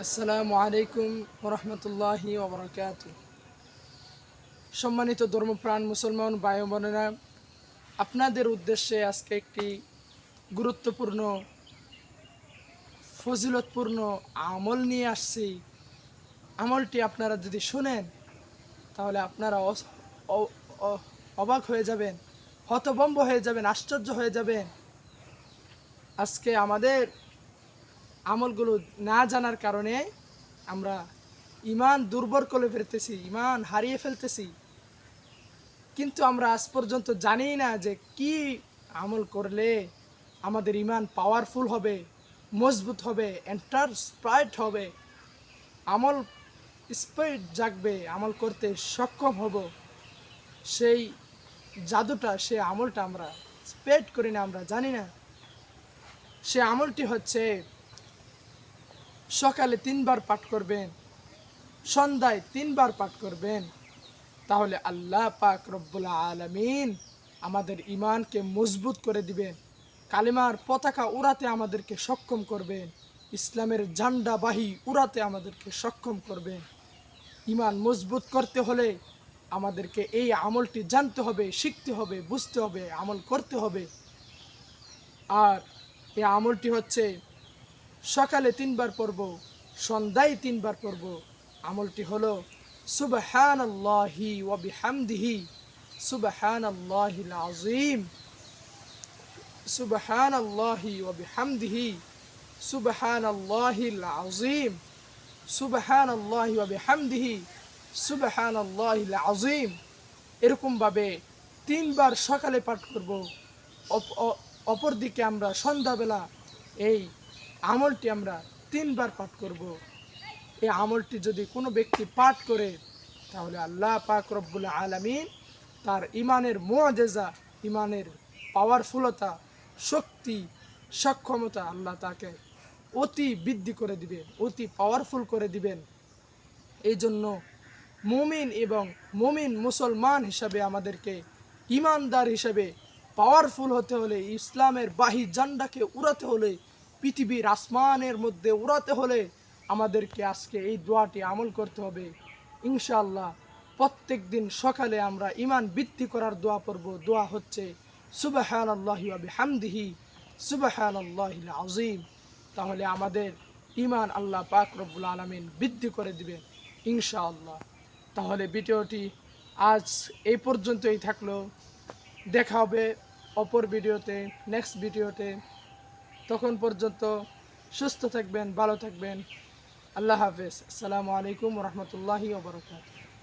আসসালামু আলাইকুম ওরহমতুল্লাহি ওবরাকাতু। সম্মানিত ধর্মপ্রাণ মুসলমান ভাই বোনেরা, আপনাদের উদ্দেশ্যে আজকে একটি গুরুত্বপূর্ণ ফজিলতপূর্ণ আমল নিয়ে আসছি। আমলটি আপনারা যদি শুনেন তাহলে আপনারা অ- অ- অবাক হয়ে যাবেন, হতভম্ব হয়ে যাবেন, আশ্চর্য হয়ে যাবেন। আজকে আমাদের আমলগুলো না জানার কারণে আমরা ইমান দুর্বল করে ফেলতেছি, ইমান হারিয়ে ফেলতেছি। কিন্তু আমরা আজ পর্যন্ত জানি না যে কি আমল করলে আমাদের ইমান পাওয়ারফুল হবে, মজবুত হবে, এন্টারস্প্রাইট হবে, আমল স্পিড জাগবে, আমল করতে সক্ষম হব। সেই জাদুটা, সেই আমলটা আমরা স্প্রেড করি না, আমরা জানি না। সে আমলটি হচ্ছে সকালে 3 বার পাঠ করবেন, সন্ধ্যায় 3 বার পাঠ করবেন। তাহলে আল্লাহ পাক রব্বুল আলামিন আমাদের ইমানকে মজবুত করে দিবেন, কালিমার পতাকা উড়াতে আমাদেরকে সক্ষম করবেন, ইসলামের ঝান্ডাবাহী উড়াতে আমাদেরকে সক্ষম করবেন। ইমান মজবুত করতে হলে আমাদেরকে এই আমলটি জানতে হবে, শিখতে হবে, বুঝতে হবে, আমল করতে হবে। আর এই আমলটি হচ্ছে সকালে 3 বার পড়ব, সন্ধ্যায় 3 বার পড়ব। আমলটি হলো সুবহানাল্লাহি ওয়া বিহামদিহি সুবহানাল্লাহিল আযীম, সুবহানাল্লাহি ওয়া বিহামদিহি সুবহানাল্লাহিল আযীম, সুবহানাল্লাহি ওয়া বিহামদিহি সুবহানাল্লাহিল আযীম। এরকমভাবে 3 বার সকালে পাঠ করব। অপরদিকে আমরা সন্ধ্যাবেলা এই আমলটি আমরা 3 বার পাঠ করব। এই আমলটি যদি কোনো ব্যক্তি পাঠ করে তাহলে আল্লাহ পাক রব্বুল আলামিন তার ইমানের মুআজিজা, ইমানের পাওয়ারফুলতা, শক্তি, সক্ষমতা আল্লাহ তাকে অতি বৃদ্ধি করে দিবেন, অতি পাওয়ারফুল করে দিবেন। এই জন্য মুমিন এবং মুমিন মুসলমান হিসাবে আমাদেরকে, ইমানদার হিসাবে পাওয়ারফুল হতে হলে, ইসলামের বাহি ঝান্ডাকে উড়াতে হলে, পৃথিবীর আসমানের মধ্যে উড়াতে হলে আমাদেরকে আজকে এই দোয়াটি আমল করতে হবে। ইনশাআল্লাহ প্রত্যেক দিন সকালে আমরা ইমান বৃদ্ধি করার দোয়া পড়ব। দোয়া হচ্ছে সুবহানাল্লাহি ওয়া বিহামদিহি সুবহানাল্লাহিল আযীম। তাহলে আমাদের ইমান আল্লাহ পাক রব্বুল আলামিন বৃদ্ধি করে দিবেন ইনশাআল্লাহ। তাহলে ভিডিওটি আজ এই পর্যন্তই থাকলো। দেখা হবে অপর ভিডিওতে, নেক্সট ভিডিওতে। তখন পর্যন্ত সুস্থ থাকবেন, ভালো থাকবেন। আল্লাহ হাফেজ। আসসালামু আলাইকুম রহমতুল্লাহি ওয়া বারাকাতুহু।